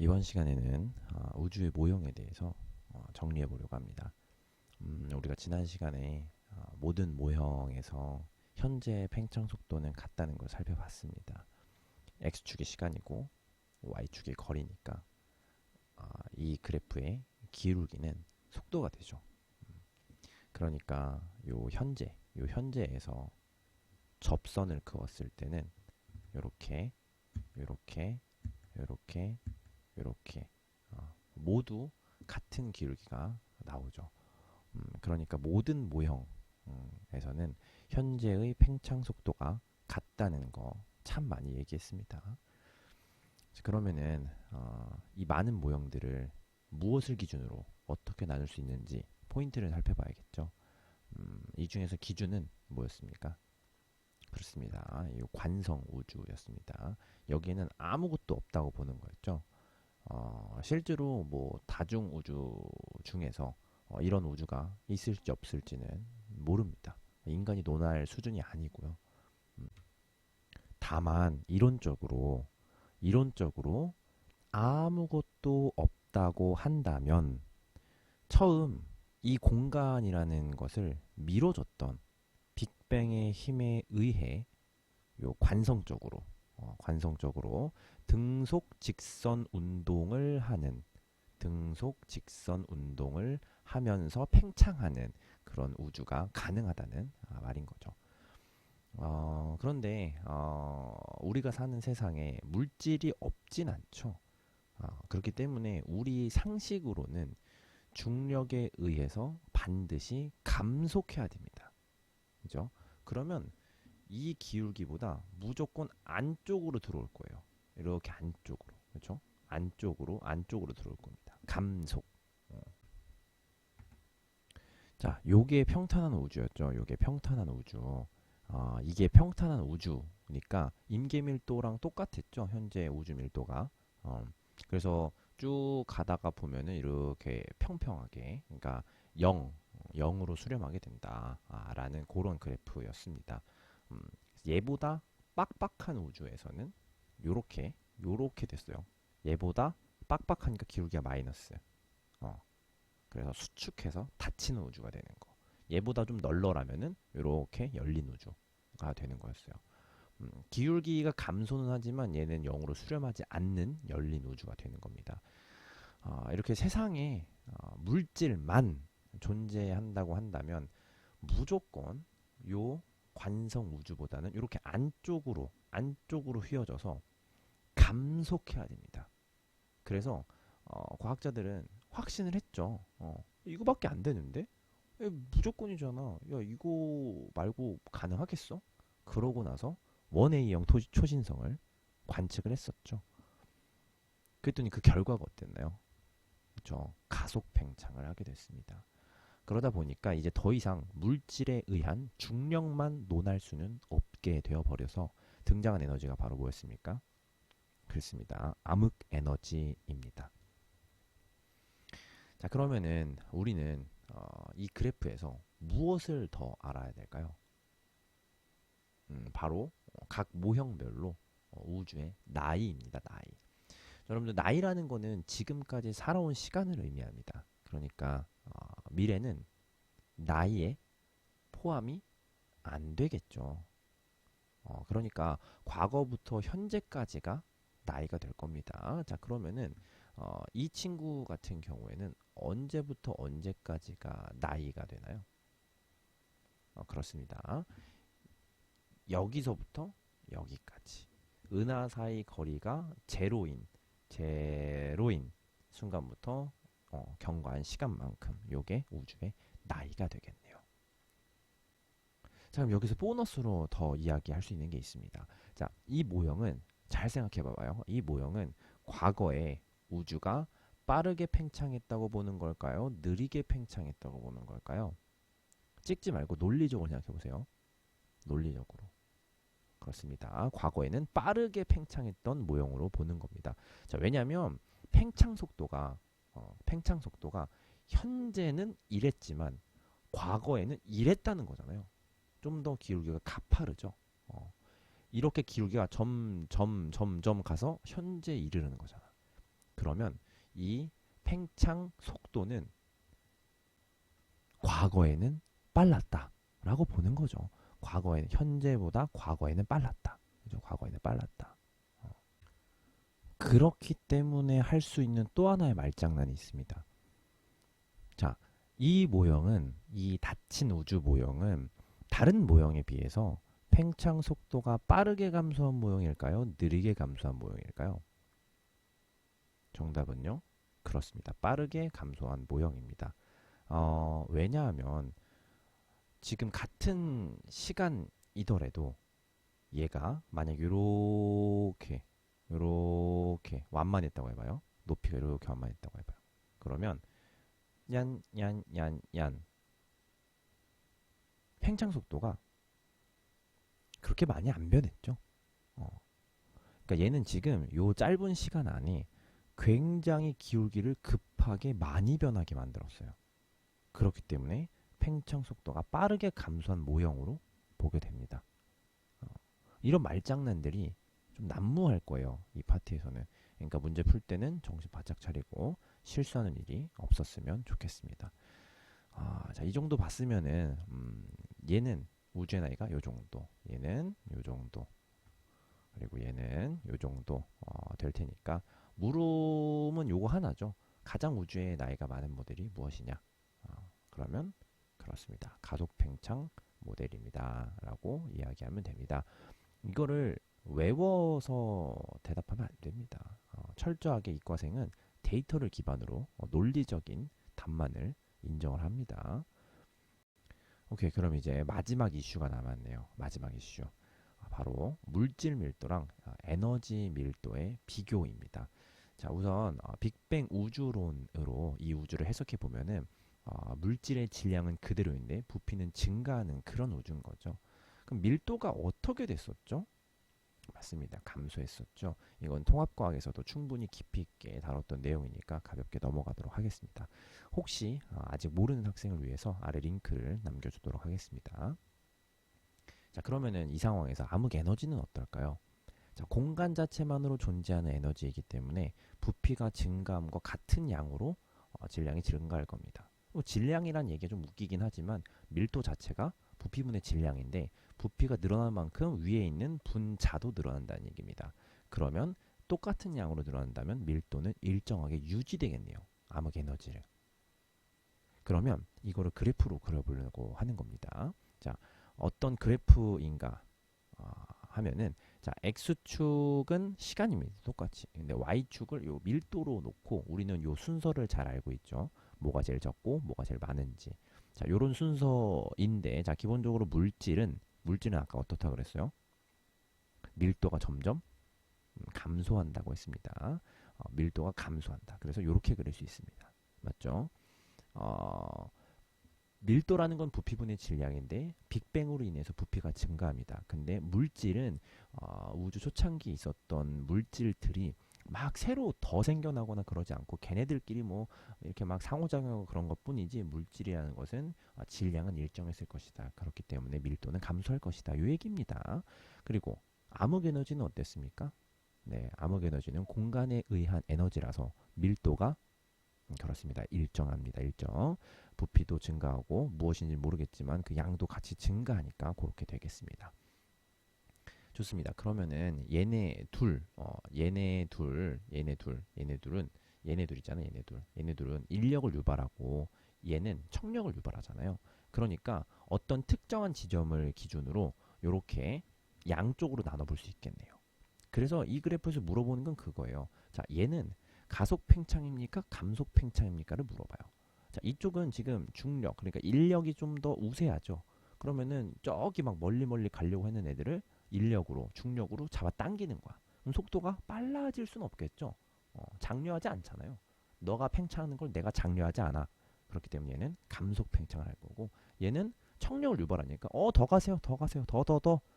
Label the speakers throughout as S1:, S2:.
S1: 이번 시간에는 우주의 모형에 대해서 정리해 보려고 합니다. 우리가 지난 시간에 모든 모형에서 현재 팽창 속도는 같다는 걸 살펴봤습니다. x축이 시간이고 y축이 거리니까 이 그래프의 기울기는 속도가 되죠. 그러니까 요 현재에서 접선을 그었을 때는 요렇게 요렇게 요렇게 요렇게 모두 같은 기울기가 나오죠. 그러니까 모든 모형에서는 현재의 팽창 속도가 같다는 거 참 많이 얘기했습니다. 그러면은 이 많은 모형들을 무엇을 기준으로 어떻게 나눌 수 있는지 포인트를 살펴봐야겠죠. 이 중에서 기준은 뭐였습니까? 그렇습니다. 이 관성 우주였습니다. 여기에는 아무것도 없다고 보는 거였죠. 실제로 뭐 다중 우주 중에서 이런 우주가 있을지 없을지는 모릅니다. 인간이 논할 수준이 아니고요. 다만 이론적으로 아무것도 없다고 한다면 처음 이 공간이라는 것을 밀어줬던 빅뱅의 힘에 의해 요 관성적으로 등속 직선 운동을 하면서 팽창하는 그런 우주가 가능하다는 말인 거죠. 그런데 우리가 사는 세상에 물질이 없진 않죠. 그렇기 때문에 우리 상식으로는 중력에 의해서 반드시 감속해야 됩니다. 그죠? 그러면 이 기울기보다 무조건 안쪽으로 들어올 거예요. 이렇게 안쪽으로. 그렇죠? 안쪽으로 들어올 겁니다. 감속. 자, 요게 평탄한 우주였죠. 요게 평탄한 우주. 이게 평탄한 우주니까 임계 밀도랑 똑같았죠. 현재 우주 밀도가. 그래서 쭉 가다가 보면은 이렇게 평평하게, 그러니까 0으로 수렴하게 된다라는 그런 그래프였습니다. 얘보다 빡빡한 우주에서는 요렇게 됐어요. 얘보다 빡빡하니까 기울기가 마이너스. 그래서 수축해서 닫히는 우주가 되는 거. 얘보다 좀 널널하면은 이렇게 열린 우주가 되는 거였어요. 기울기가 감소는 하지만 얘는 0으로 수렴하지 않는 열린 우주가 되는 겁니다. 이렇게 세상에 물질만 존재한다고 한다면 무조건 요 관성 우주보다는 이렇게 안쪽으로 휘어져서 감속해야 됩니다. 그래서 과학자들은 확신을 했죠. 이거밖에 안 되는데? 무조건이잖아. 야, 이거 말고 가능하겠어? 그러고 나서 원AE형 초신성을 관측을 했었죠. 그랬더니 그 결과가 어땠나요? 그렇죠. 가속 팽창을 하게 됐습니다. 그러다 보니까 이제 더 이상 물질에 의한 중력만 논할 수는 없게 되어 버려서 등장한 에너지가 바로 뭐였습니까? 그렇습니다. 암흑 에너지입니다. 자, 그러면은 우리는 이 그래프에서 무엇을 더 알아야 될까요? 바로 각 모형별로 우주의 나이입니다. 나이. 여러분들 나이라는 거는 지금까지 살아온 시간을 의미합니다. 그러니까 미래는 나이에 포함이 안 되겠죠. 그러니까 과거부터 현재까지가 나이가 될 겁니다. 자, 그러면은 이 친구 같은 경우에는 언제부터 언제까지가 나이가 되나요? 그렇습니다. 여기서부터 여기까지. 은하 사이 거리가 제로인 순간부터 경과한 시간만큼 요게 우주의 나이가 되겠네요. 자, 그럼 여기서 보너스로 더 이야기할 수 있는 게 있습니다. 자, 이 모형은 잘 생각해 봐봐요. 이 모형은 과거에 우주가 빠르게 팽창했다고 보는 걸까요? 느리게 팽창했다고 보는 걸까요? 찍지 말고 논리적으로 생각해 보세요. 논리적으로. 그렇습니다. 과거에는 빠르게 팽창했던 모형으로 보는 겁니다. 자, 왜냐하면 팽창 속도가 현재는 이랬지만 과거에는 이랬다는 거잖아요. 좀 더 기울기가 가파르죠. 이렇게 기울기가 점점 가서 현재 이르는 거잖아. 그러면 이 팽창 속도는 과거에는 빨랐다 라고 보는 거죠. 과거에는 현재보다 과거에는 빨랐다. 그죠? 과거에는 빨랐다. 그렇기 때문에 할 수 있는 또 하나의 말장난이 있습니다. 자, 이 모형은, 이 닫힌 우주 모형은 다른 모형에 비해서 팽창 속도가 빠르게 감소한 모형일까요? 느리게 감소한 모형일까요? 정답은요? 그렇습니다. 빠르게 감소한 모형입니다. 왜냐하면 지금 같은 시간이더라도 얘가 만약 요렇게 완만했다고 해봐요. 높이가 이렇게 완만했다고 해봐요. 그러면 얀 팽창 속도가 그렇게 많이 안 변했죠. 그러니까 얘는 지금 요 짧은 시간 안에 굉장히 기울기를 급하게 많이 변하게 만들었어요. 그렇기 때문에 팽창 속도가 빠르게 감소한 모형으로 보게 됩니다. 이런 말장난들이 좀 난무할 거예요. 이 파트에서는. 그러니까 문제 풀 때는 정신 바짝 차리고 실수하는 일이 없었으면 좋겠습니다. 자, 이 정도 봤으면은 얘는 우주의 나이가 요 정도, 얘는 요 정도, 그리고 얘는 요 정도 될 테니까 물음은 요거 하나죠. 가장 우주의 나이가 많은 모델이 무엇이냐? 그러면 그렇습니다. 가속 팽창 모델입니다. 라고 이야기하면 됩니다. 이거를 외워서 대답하면 안 됩니다. 철저하게 이과생은 데이터를 기반으로 논리적인 답만을 인정을 합니다. 오케이, 그럼 이제 마지막 이슈가 남았네요. 마지막 이슈. 바로 물질 밀도랑 에너지 밀도의 비교입니다. 자, 우선 빅뱅 우주론으로 이 우주를 해석해 보면은 물질의 질량은 그대로인데 부피는 증가하는 그런 우주인 거죠. 그럼 밀도가 어떻게 됐었죠? 맞습니다. 감소했었죠. 이건 통합과학에서도 충분히 깊이 있게 다뤘던 내용이니까 가볍게 넘어가도록 하겠습니다. 혹시 아직 모르는 학생을 위해서 아래 링크를 남겨주도록 하겠습니다. 자, 그러면은 이 상황에서 암흑 에너지는 어떨까요? 자, 공간 자체만으로 존재하는 에너지이기 때문에 부피가 증가함과 같은 양으로 질량이 증가할 겁니다. 질량이란 얘기가 좀 웃기긴 하지만 밀도 자체가 부피분의 질량인데 부피가 늘어난 만큼 위에 있는 분자도 늘어난다는 얘기입니다. 그러면 똑같은 양으로 늘어난다면 밀도는 일정하게 유지되겠네요. 암흑 에너지를. 그러면 이거를 그래프로 그려보려고 하는 겁니다. 자, 어떤 그래프인가 하면은 자, x축은 시간입니다. 똑같이. 근데 y축을 요 밀도로 놓고 우리는 요 순서를 잘 알고 있죠. 뭐가 제일 적고 뭐가 제일 많은지. 자, 요런 순서인데 자, 기본적으로 물질은 아까 어떻다 그랬어요? 밀도가 점점 감소한다고 했습니다. 밀도가 감소한다. 그래서 이렇게 그릴 수 있습니다. 맞죠? 밀도라는 건 부피분의 질량인데 빅뱅으로 인해서 부피가 증가합니다. 근데 물질은 우주 초창기에 있었던 물질들이 막 새로 더 생겨나거나 그러지 않고 걔네들끼리 뭐 이렇게 막 상호작용하고 그런 것 뿐이지 물질이라는 것은 질량은 일정했을 것이다. 그렇기 때문에 밀도는 감소할 것이다. 이 얘기입니다. 그리고 암흑 에너지는 어땠습니까? 네, 암흑 에너지는 공간에 의한 에너지라서 밀도가 그렇습니다. 일정합니다. 일정. 부피도 증가하고 무엇인지 모르겠지만 그 양도 같이 증가하니까 그렇게 되겠습니다. 좋습니다. 그러면은 얘네둘은 인력을 유발하고 얘는 청력을 유발하잖아요. 그러니까 어떤 특정한 지점을 기준으로 이렇게 양쪽으로 나눠볼 수 있겠네요. 그래서 이 그래프에서 물어보는 건 그거예요. 자, 얘는 가속 팽창입니까? 감속 팽창입니까를 물어봐요. 자, 이쪽은 지금 중력, 그러니까 인력이 좀 더 우세하죠. 그러면은 저기 막 멀리 가려고 하는 애들을 인력으로, 중력으로 잡아 당기는 거야. 그럼 속도가 빨라질 수는 없겠죠. 장려하지 않잖아요. 너가 팽창하는 걸 내가 장려하지 않아. 그렇기 때문에 얘는 감속 팽창을 할 거고, 얘는 청력을 유발하니까 더 가세요, 더 가세요, 더.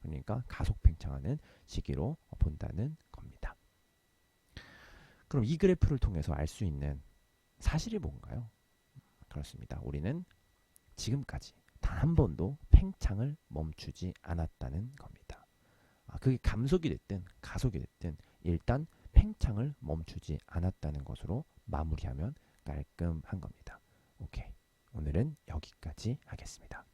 S1: 그러니까 가속 팽창하는 시기로 본다는 겁니다. 그럼 이 그래프를 통해서 알 수 있는 사실이 뭔가요? 그렇습니다. 우리는 지금까지 단 한 번도 팽창을 멈추지 않았다는 겁니다. 그게 감속이 됐든 가속이 됐든 일단 팽창을 멈추지 않았다는 것으로 마무리하면 깔끔한 겁니다. 오케이. 오늘은 여기까지 하겠습니다.